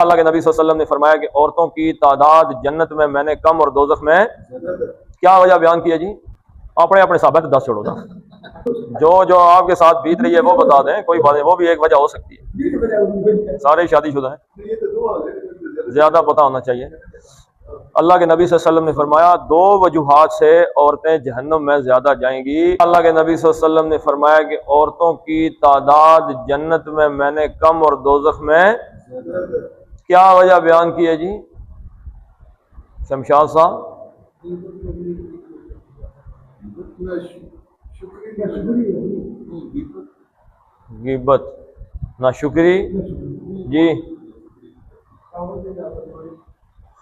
अल्लाह के नबी सल्लल्लाहु अलैहि वसल्लम ने फरमाया कि औरतों की तादाद जन्नत में मैंने कम और दोज़ख में क्या वजह बयान की है जी। अपने अपने साबित 10 छोड़ो ना, जो जो आपके साथ बीत रही है वो बता दें, कोई बात नहीं, वो भी एक वजह हो सकती है। सारे शादीशुदा हैं, ज्यादा पता होना चाहिए। अल्लाह के नबी सल्लल्लाहु अलैहि वसल्लम ने फरमाया 2 वजूहात से औरतें जहन्नम में ज्यादा जाएंगी। अल्लाह के नबी सल्लल्लाहु अलैहि वसल्लम ने फरमाया कि औरतों की तादाद जन्नत में मैंने कम और दोज़ख में क्या वजह बयान की है जी शमशाद साहब। गिबत, नाशुक्री जी,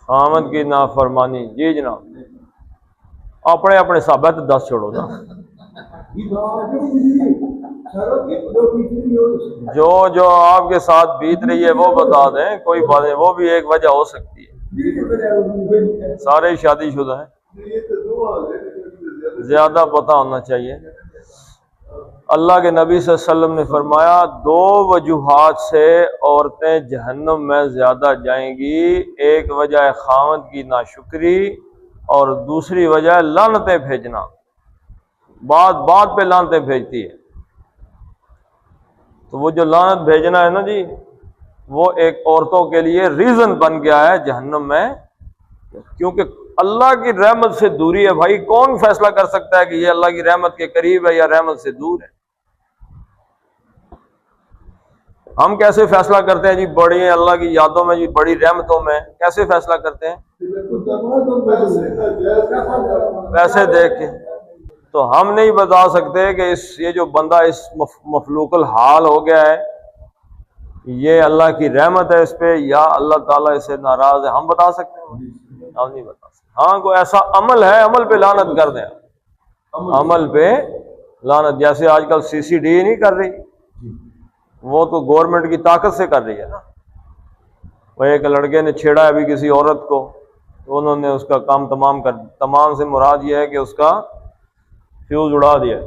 खामद की नाफरमानी जी जनाब। अपने अपने साबित 10 छोड़ो ना, जो जो आपके साथ बीत रही है वो बता दें, कोई बात नहीं, वो भी एक वजह हो सकती है। सारे शादीशुदा हैं, ज्यादा पता होना चाहिए। अल्लाह के नबी सल्लल्लाहु अलैहि वसल्लम ने फरमाया 2 वजूहात से औरतें जहन्नम में ज्यादा जाएंगी। एक वजह है खामद की नाशुक्री और दूसरी वजह है लानतें भेजना। बात बात पे लानतें भेजती है, तो वो जो लानत भेजना है ना जी, वो एक औरतों के लिए रीजन बन गया है जहन्नम में, क्योंकि अल्लाह की रहमत से दूरी है। भाई कौन फैसला कर सकता है कि ये अल्लाह की रहमत के करीब है या रहमत से दूर है? हम कैसे फैसला करते हैं जी? बड़ी अल्लाह की यादों में जी, बड़ी रहमतों में कैसे फैसला करते हैं? पैसे देख के। तो हम नहीं बता सकते कि ये जो बंदा इस मफलूकल हाल हो गया है, ये अल्लाह की रहमत है इस पे या अल्लाह ताला इससे नाराज है। हम बता सकते हैं? हम नहीं बता सकते। हाँ, कोई ऐसा अमल है, अमल पे लानत कर दें, अमल पे लानत। जैसे आजकल CCD नहीं कर रही, वो तो गवर्नमेंट की ताकत से कर रही है ना। वो एक लड़के ने छेड़ा है अभी किसी औरत को, तो उन्होंने उसका काम तमाम से मुराद ये है कि उसका फ्यूज उड़ा दिया।